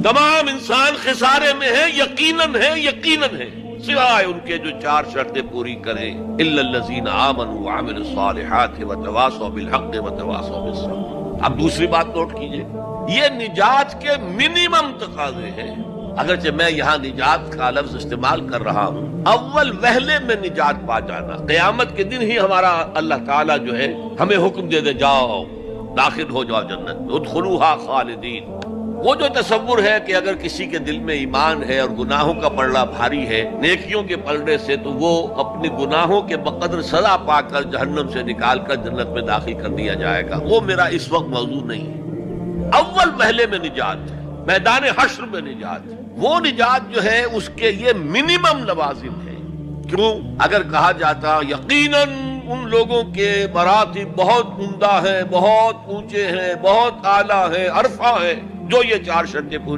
تمام انسان خسارے میں ہے، یقیناً ہے، یقیناً ہے، سوائے ان کے جو 4 شرطیں پوری کریں، الا الذین آمنوا وعملوا الصالحات وتواصوا بالحق وتواصوا بالصبر۔ اب دوسری بات نوٹ کیجئے، یہ نجات کے منیمم تقاضے ہیں۔ اگرچہ میں یہاں نجات کا لفظ استعمال کر رہا ہوں، اول وہلے میں نجات پا جانا، قیامت کے دن ہی ہمارا اللہ تعالیٰ جو ہے ہمیں حکم دے جاؤ داخل ہو جاؤ جنت میں، ادخلوہا خالدین۔ وہ جو تصور ہے کہ اگر کسی کے دل میں ایمان ہے اور گناہوں کا پلڑا بھاری ہے نیکیوں کے پلڑے سے، تو وہ اپنی گناہوں کے بقدر سزا پا کر جہنم سے نکال کر جنت میں داخل کر دیا جائے گا، وہ میرا اس وقت موضوع نہیں ہے۔ اول پہلے میں نجات، میدان حشر میں نجات، وہ نجات جو ہے اس کے یہ منیمم لوازم ہے۔ کیوں؟ اگر کہا جاتا یقیناً ان لوگوں کے مراتب بہت عمدہ ہیں، بہت اونچے ہیں، بہت اعلیٰ ہیں، عرفہ ہیں، جو یہ 4 شرطیں پوری